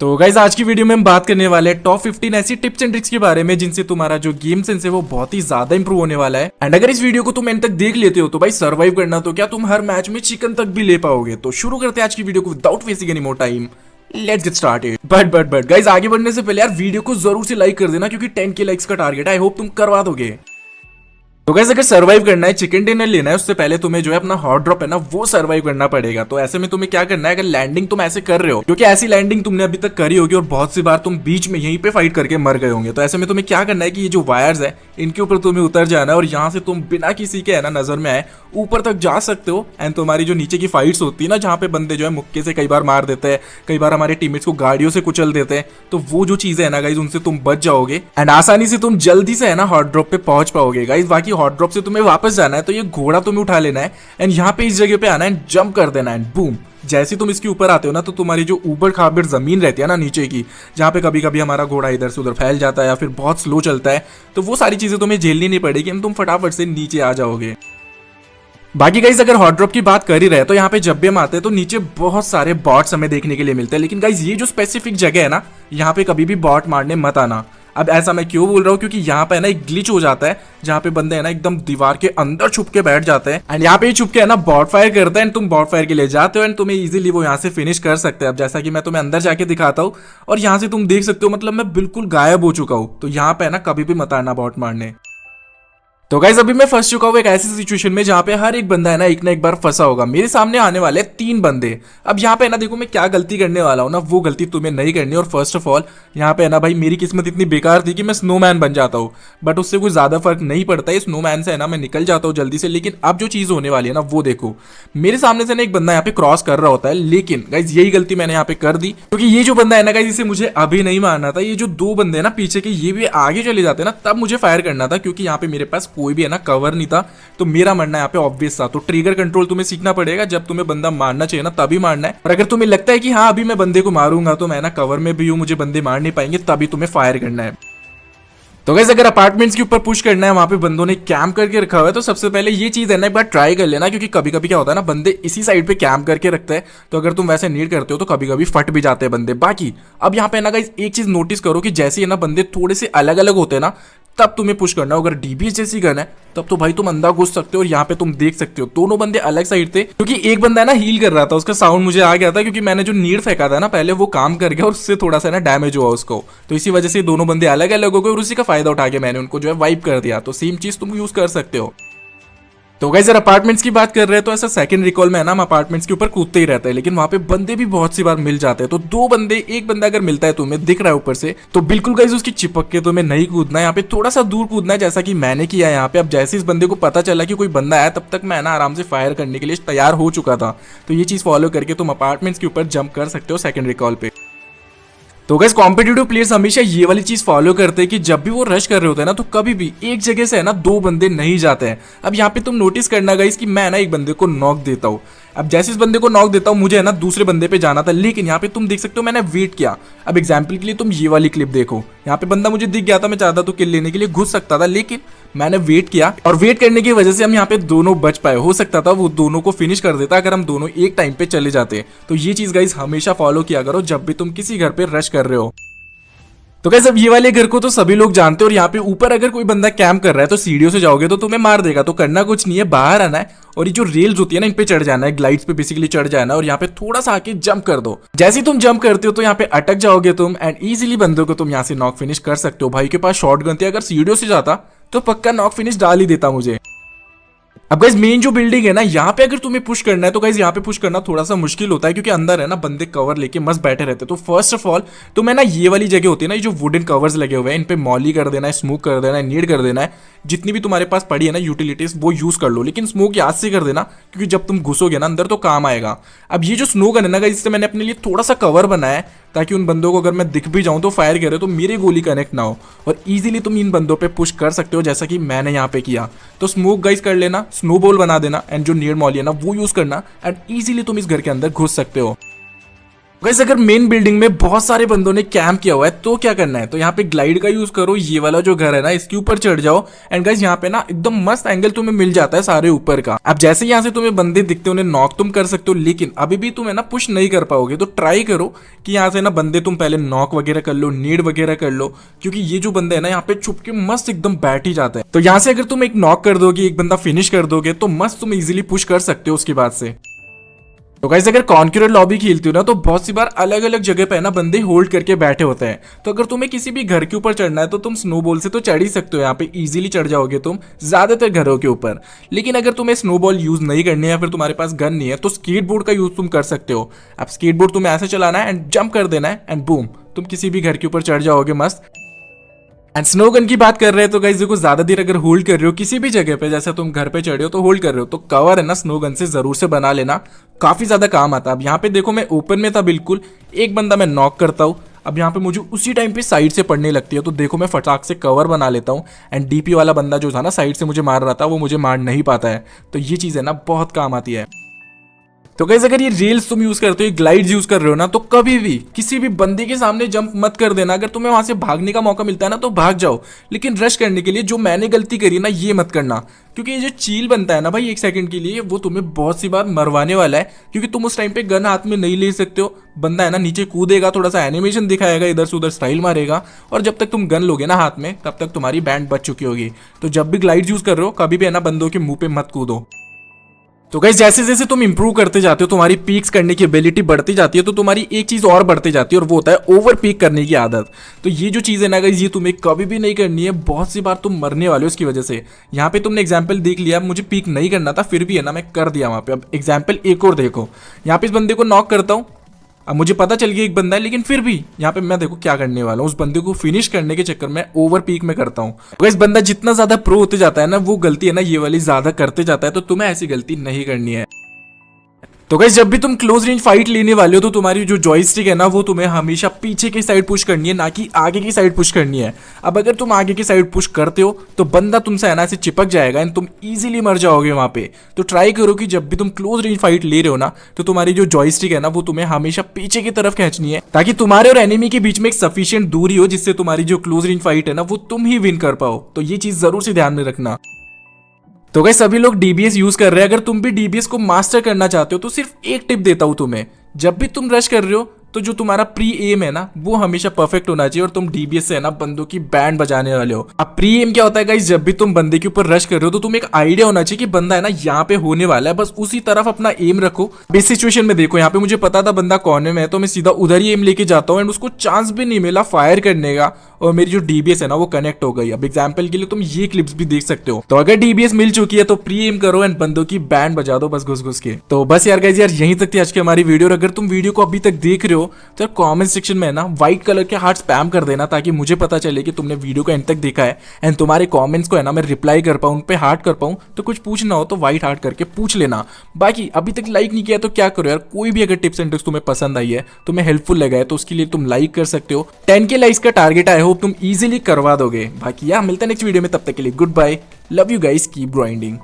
तो गाइज आज की वीडियो में हम बात करने वाले हैं टॉप 15 ऐसी टिप्स एंड ट्रिक्स के बारे में जिनसे तुम्हारा जो गेम सेंस है वो बहुत ही ज्यादा इंप्रूव होने वाला है। एंड अगर इस वीडियो को तुम एंड तक देख लेते हो तो भाई सर्वाइव करना तो क्या तुम हर मैच में चिकन तक भी ले पाओगे। तो शुरू करते हैं आज की वीडियो को without wasting any more time. Let's get started. But guys आगे बढ़ने से पहले यार वीडियो को जरूर से लाइक कर देना क्योंकि 10K लाइक्स का टारगेट है। आई होप तुम करवा दोगे। तो गाइस अगर सर्वाइव करना है, चिकन डिनर लेना है, उससे पहले तुम्हें जो है अपना हॉट ड्रॉप है ना वो सर्वाइव करना पड़ेगा। तो ऐसे में तुम्हें क्या करना है, अगर लैंडिंग तुम ऐसे कर रहे हो क्योंकि ऐसी लैंडिंग तुमने अभी तक करी होगी और बहुत सी बार तुम बीच में यहीं पे फाइट करके मर गए होंगे। तो ऐसे में तुम्हें क्या करना है कि ये जो वायर्स है इनके ऊपर तुम्हें उतर जाना है और यहाँ से तुम बिना किसी के है ना नजर में आए ऊपर तक जा सकते हो। एंड तुम्हारी जो नीचे की फाइट्स होती है ना जहाँ पे बंदे जो है मुक्के से कई बार मार देते हैं, कई बार हमारे टीममेट्स को गाड़ियों से कुचल देते हैं, तो वो जो चीजें है ना गाइज उनसे तुम बच जाओगे एंड आसानी से तुम जल्दी से है ना हॉट ड्रॉप पे पहुंच पाओगे। गाइज बाकी हॉट ड्रॉप से तुम्हें वापस जाना है तो ये घोड़ा तुम्हें उठा लेना है एंड यहाँ पे इस जगह पे आना है, जंप कर देना है। बूम, जैसे तुम इसके ऊपर आते हो ना तो तुम्हारी जो ऊबड़ खाबड़ जमीन रहती है ना नीचे की, जहाँ पे कभी कभी हमारा घोड़ा इधर से उधर फैल जाता है या फिर बहुत स्लो चलता है, तो वो सारी चीजें तुम्हें झेलनी नहीं पड़ेगी एंड तुम फटाफट से नीचे आ जाओगे। बाकी गाइज अगर हॉट ड्रॉप की बात कर ही रहे तो यहाँ पे जब भी हम आते हैं तो नीचे बहुत सारे बॉट्स हमें देखने के लिए मिलते हैं। लेकिन गाइज ये जो स्पेसिफिक जगह है ना, यहाँ पे कभी भी बॉट मारने मत आना। अब ऐसा मैं क्यों बोल रहा हूँ, क्योंकि यहाँ पे है ना एक ग्लिच हो जाता है जहाँ पे बंदे है ना एकदम दीवार के अंदर छुप के बैठ जाते हैं एंड यहाँ पे छुप के है ना बॉट फायर करता है एंड तुम बॉट फायर के लिए जाते हो एंड तुम्हें इजीली वो यहाँ से फिनिश कर सकते हैं। अब जैसा कि मैं तुम्हें अंदर जाके दिखाता हूँ और यहाँ से तुम देख सकते हो, मतलब मैं बिल्कुल गायब हो चुका हूँ। तो यहाँ पे है ना कभी भी मत आना बॉट मारने। तो गाइज अभी मैं फंस चुका हूँ एक ऐसी सिचुएशन में जहाँ पे हर एक बंदा है ना एक बार फंसा होगा। मेरे सामने आने वाले 3 बंदे। अब यहाँ पे है ना देखो मैं क्या गलती करने वाला हूँ ना, वो गलती तुम्हें नहीं करनी। और फर्स्ट ऑफ ऑल यहाँ पे है ना भाई मेरी किस्मत इतनी बेकार थी कि मैं स्नोमैन बन जाता हूँ, बट उससे कोई ज्यादा फर्क नहीं पड़ता है। स्नोमैन से है ना मैं निकल जाता हूँ जल्दी से। लेकिन अब जो चीज होने वाली है ना वो देखो, मेरे सामने से ना एक बंदा यहाँ पे क्रॉस कर रहा होता है, लेकिन गाइज यही गलती मैंने यहाँ पे कर दी क्योंकि ये जो बंदा है ना गाइज इसे मुझे अभी नहीं मारना था। ये जो 2 बंदे हैं ना पीछे के, ये भी आगे चले जाते हैं ना तब मुझे फायर करना था क्योंकि यहाँ पे मेरे पास कोई भी है ना कवर था। तो मेरा मरना यहाँ पे ऑब्वियस था। तो ट्रिगर कंट्रोल तुम्हें सीखना पड़ेगा, जब तुम्हें बंदा मारना चाहिए ना तभी मारना है। और अगर तुम्हें लगता है कि हाँ अभी मैं बंदे को मारूंगा तो मैं ना कवर में भी हूं, मुझे बंदे मार नहीं पाएंगे, तभी तुम्हें फायर करना है। तो गाइस अगर अपार्टमेंट्स के ऊपर पुश करना है, वहां पे बंदों ने कैंप करके रखा हुआ है, तो सबसे पहले ये चीज है ना एक बार ट्राई कर लेना क्योंकि कभी कभी क्या होता है ना बंदे इसी साइड पे कैंप करके रखते हैं। तो अगर तुम वैसे नीड करते हो तो कभी कभी फट भी जाते हैं बंदे। बाकी अब यहाँ पे ना गाइस एक चीज नोटिस करो कि जैसे है ना बंदे थोड़े से अलग अलग होते हैं ना तब तुम्हें पुश करना हो। अगर डीबीएस जैसी गन है तब तो भाई तुम अंदर घुस सकते हो। और यहाँ पे तुम देख सकते हो दोनों बंदे अलग साइड थे क्योंकि एक बंदा है ना हील कर रहा था, उसका साउंड मुझे आ गया था क्योंकि मैंने जो नीड फेंका था ना पहले वो काम कर गया और उससे थोड़ा सा ना डैमेज हुआ उसको। तो इसी वजह से दोनों बंदे अलग अलग हो गए और उसी का फायदा उठा के मैंने उनको जो है वाइप कर दिया। तो सेम चीज तुम यूज कर सकते हो। तो गाइस अगर अपार्टमेंट्स की बात कर रहे हैं तो ऐसा सेकंड रिकॉल में है ना हम अपार्टमेंट्स के ऊपर कूदते ही रहते हैं, लेकिन वहां पे बंदे भी बहुत सी बार मिल जाते हैं। तो 2 बंदे, एक बंदा अगर मिलता है तुम्हें दिख रहा है ऊपर से तो बिल्कुल गाइस उसकी चिपक के तुम्हें नहीं कूदना है, यहाँ पे थोड़ा सा दूर कूदना है जैसा कि मैंने किया यहाँ पे। अब जैसे इस बंदे को पता चला कि कोई बंदा है तब तक मैं ना आराम से फायर करने के लिए तैयार हो चुका था। तो ये चीज फॉलो करके तुम अपार्टमेंट्स के ऊपर जंप कर सकते हो सेकंड रिकॉल पे। तो गाइस कॉम्पिटिटिव प्लेयर्स हमेशा ये वाली चीज फॉलो करते हैं कि जब भी वो रश कर रहे होते हैं ना तो कभी भी एक जगह से है ना 2 बंदे नहीं जाते हैं। अब यहाँ पे तुम नोटिस करना गाइस कि मैं ना एक बंदे को नॉक देता हूँ। अब जैसे इस बंदे को नॉक देता हूँ मुझे है ना दूसरे बंदे पे जाना था, लेकिन यहाँ पे तुम देख सकते हो मैंने वेट किया। अब एग्जाम्पल के लिए तुम ये वाली क्लिप देखो, यहाँ पे बंदा मुझे दिख गया था, मैं चाहता तो किल लेने के लिए घुस सकता था, लेकिन मैंने वेट किया और वेट करने की वजह से हम यहाँ पे दोनों बच पाए। हो सकता था वो दोनों को फिनिश कर देता अगर हम दोनों एक टाइम पे चले जाते। तो ये चीज गाइस हमेशा फॉलो किया करो जब भी तुम किसी घर पे रश कर रहे हो। तो गाइस अब ये वाले घर को तो सभी लोग जानते हो और यहाँ पे ऊपर अगर कोई बंदा कैंप कर रहा है तो सीढ़ियों से जाओगे तो तुम्हें मार देगा। तो करना कुछ नहीं है, बाहर आना है और ये जो रेल्स होती है ना इन पे चढ़ जाना है, ग्लाइड्स पे बेसिकली चढ़ जाना है और यहाँ पे थोड़ा सा आके जंप कर दो। जैसे ही तुम जंप करते हो तो यहाँ पे अटक जाओगे तुम एंड इजीली बंदों को तुम यहाँ से नॉक फिनिश कर सकते हो। भाई के पास शॉट गन थी, अगर सीढ़ियों से जाता तो पक्का नॉक फिनिश डाल ही देता मुझे। अब गाइस मेन जो बिल्डिंग है ना यहाँ पे अगर तुम्हें पुश करना है तो गाइस यहाँ पे पुश करना थोड़ा सा मुश्किल होता है क्योंकि अंदर है ना बंदे कवर लेके मस्त बैठे रहते हैं। तो फर्स्ट ऑफ ऑल तुम्हें ना ये वाली जगह होती है ना, ये जो वुडन कवर्स लगे हुए हैं इन पे मॉली कर देना है, स्मोक कर देना है, नीड कर देना है, जितनी भी तुम्हारे पास पड़ी है ना यूटिलिटीज वो यूज कर लो। लेकिन स्मोक याद से कर देना क्योंकि जब तुम घुसोगे ना अंदर तो काम आएगा। अब ये जो स्नो गन है ना गाइस इससे मैंने अपने लिए थोड़ा सा कवर बनाया है ताकि उन बंदों को अगर मैं दिख भी जाऊं तो फायर करे तो मेरी गोली कनेक्ट ना हो और इजीली तुम इन बंदों पे पुश कर सकते हो जैसा कि मैंने यहाँ पे किया। तो स्मोक गाइस कर लेना, स्नोबॉल बना देना एंड जो नियर मॉली है ना वो यूज करना एंड इजीली तुम इस घर के अंदर घुस सकते हो। वैसे अगर मेन बिल्डिंग में बहुत सारे बंदों ने कैंप किया हुआ है तो क्या करना है, तो यहाँ पे ग्लाइड का यूज करो, ये वाला जो घर है ना इसके ऊपर चढ़ जाओ एंड गाइस यहाँ पे ना एकदम मस्त एंगल तुम्हें मिल जाता है सारे ऊपर का। अब जैसे यहाँ से तुम्हें बंदे दिखते हैं उन्हें नॉक तुम कर सकते हो, लेकिन अभी भी तुम्हें ना पुश नहीं कर पाओगे। तो ट्राई करो कि यहाँ से ना बंदे तुम पहले नॉक वगैरह कर लो, नीड वगैरह कर लो, क्योंकि ये जो बंदे है ना यहाँ पे छुप के मस्त एकदम बैठ ही जाते हैं। तो यहाँ से अगर तुम एक नॉक कर दोगे, एक बंदा फिनिश कर दोगे तो मस्त तुम इजिली पुश कर सकते हो उसके बाद से। तो गाइस अगर कॉन्क्यूरर लॉबी खेलती हो ना तो बहुत सी बार अलग अलग जगह पे ना बंदे होल्ड करके बैठे होते हैं। तो अगर तुम्हें किसी भी घर के ऊपर चढ़ना है तो तुम स्नोबॉल से तो चढ़ ही सकते हो, यहाँ पे इजीली चढ़ जाओगे तुम ज्यादातर घरों के ऊपर। लेकिन अगर तुम्हें स्नोबॉल यूज नहीं करनी है या फिर तुम्हारे पास गन नहीं है तो स्केटबोर्ड का यूज तुम कर सकते हो। अब स्केटबोर्ड तुम्हें ऐसे चलाना है एंड जंप कर देना है एंड बूम तुम किसी भी घर के ऊपर चढ़ जाओगे मस्त। एंड स्नो गन की बात कर रहे हैं तो गाइस देखो ज्यादा देर अगर होल्ड कर रहे हो किसी भी जगह पे, जैसे तुम घर पे चढ़े हो तो होल्ड कर रहे हो, तो कवर है ना स्नो गन से जरूर से बना लेना, काफी ज्यादा काम आता है। अब यहाँ पे देखो मैं ओपन में था बिल्कुल, एक बंदा मैं नॉक करता हूँ, अब यहाँ पे मुझे उसी टाइम पे साइड से पड़ने लगती है, तो देखो मैं फटाक से कवर बना लेता हूँ एंड डीपी वाला बंदा जो था ना साइड से मुझे मार रहा था वो मुझे मार नहीं पाता है। तो ये चीज है ना बहुत काम आती है। तो गाइस अगर ये रेल्स तुम यूज करते हो, ग्लाइड्स यूज कर रहे हो ना, तो कभी भी किसी भी बंदे के सामने जंप मत कर देना। अगर तुम्हें वहां से भागने का मौका मिलता है ना तो भाग जाओ, लेकिन रश करने के लिए जो मैंने गलती करी ना ये मत करना, क्योंकि ये जो चील बनता है ना भाई एक सेकंड के लिए वो तुम्हें बहुत सी बार मरवाने वाला है, क्योंकि तुम उस टाइम पे गन हाथ में नहीं ले सकते हो। बंदा है ना नीचे कूदेगा, थोड़ा सा एनिमेशन दिखाएगा, इधर से उधर स्टाइल मारेगा, और जब तक तुम गन लोगे ना हाथ में तब तक तुम्हारी बैंड बच चुकी होगी। तो जब भी ग्लाइड यूज कर रहे हो कभी भी है ना बंदों के मुंह पे मत कूदो। तो गाइस जैसे जैसे तुम इंप्रूव करते जाते हो, तुम्हारी पीक्स करने की एबिलिटी बढ़ती जाती है, तो तुम्हारी एक चीज और बढ़ती जाती है और वो होता है ओवर पीक करने की आदत। तो ये जो चीज है ना गाइस ये तुम्हें कभी भी नहीं करनी है, बहुत सी बार तुम मरने वाले हो इसकी वजह से। यहाँ पे तुमने एग्जाम्पल देख लिया, मुझे पीक नहीं करना था फिर भी है ना मैं कर दिया वहां पे। अब एग्जाम्पल एक और देखो, यहाँ पे इस बंदे को नॉक करता हूँ, अब मुझे पता चल गया एक बंदा है, लेकिन फिर भी यहाँ पे मैं देखो क्या करने वाला हूँ, उस बंदे को फिनिश करने के चक्कर में ओवर पीक में करता हूँ। तो इस बंदा जितना ज्यादा प्रो होते जाता है ना वो गलती है ना ये वाली ज्यादा करते जाता है, तो तुम्हें ऐसी गलती नहीं करनी है। तो गाइस जब भी तुम क्लोज रेंज फाइट लेने वाले हो तो तुम्हारी जो जॉयस्टिक है ना वो तुम्हें हमेशा पीछे की साइड पुश करनी है, ना कि आगे की साइड पुश करनी है। अब अगर तुम आगे की साइड पुश करते हो तो बंदा तुमसे है ना ऐसे चिपक जाएगा एंड तुम इजीली मर जाओगे वहां पे। तो ट्राई करो कि जब भी तुम क्लोज रेंज फाइट ले रहे हो ना तो तुम्हारी जो जॉयस्टिक है ना वो तुम्हें हमेशा पीछे की तरफ खींचनी है, ताकि तुम्हारे और एनिमी के बीच में एक सफिशिएंट दूरी हो जिससे तुम्हारी जो क्लोज रेंज फाइट है ना वो तुम ही विन कर पाओ। तो ये चीज जरूर से ध्यान में रखना। तो गाइस सभी लोग डीबीएस यूज कर रहे हैं, अगर तुम भी डीबीएस को मास्टर करना चाहते हो तो सिर्फ एक टिप देता हूं तुम्हें, जब भी तुम रश कर रहे हो तो जो तुम्हारा प्री एम है ना वो हमेशा परफेक्ट होना चाहिए और तुम डीबीएस से है ना बंदों की बैंड बजाने वाले हो। अब प्री एम क्या होता है गाइस, जब भी तुम बंदे के ऊपर रश कर रहे हो तो तुम्हें एक आइडिया होना चाहिए कि बंदा है ना यहाँ पे होने वाला है, बस उसी तरफ अपना एम रखो। इस सिचुएशन में देखो यहाँ पे मुझे पता था बंदा कोने में है तो मैं सीधा उधर ही एम लेके जाता हूँ एंड उसको चांस भी नहीं मिला फायर करने का और मेरी जो डीबीएस है ना वो कनेक्ट हो गई। अब एग्जाम्पल के लिए तुम ये क्लिप्स भी देख सकते हो। तो अगर डीबीएस मिल चुकी है तो प्री एम करो एंड बंदों की बैंड बजा दो बस घुस घुस के। तो बस यार गाइस यार यहीं तक थी आज की हमारी वीडियो, और अगर तुम वीडियो को अभी तक देख रहे हो तो कमेंट सेक्शन में ना व्हाइट कलर के हार्ट स्पैम कर देना, ताकि मुझे पता चले कि तुमने वीडियो को एंड तक देखा है एंड तुम्हारे कमेंट्स को है ना मैं रिप्लाई कर पाऊं, उन पे हार्ट कर पाऊं। तो कुछ पूछना हो तो व्हाइट हार्ट करके पूछ लेना। बाकी अभी तक लाइक नहीं किया तो क्या करो यार, कोई भी अगर टिप्स एंड ट्रिक्स तुम्हें पसंद आई है, तुम्हें हेल्पफुल लगा है तो उसके लिए तुम लाइक कर सकते हो। 10K लाइक्स का टारगेट आई होप तुम इजीली करवा दोगे। बाकी यार मिलते हैं नेक्स्ट वीडियो में, तब तक के लिए goodbye, love you guys, keep grinding.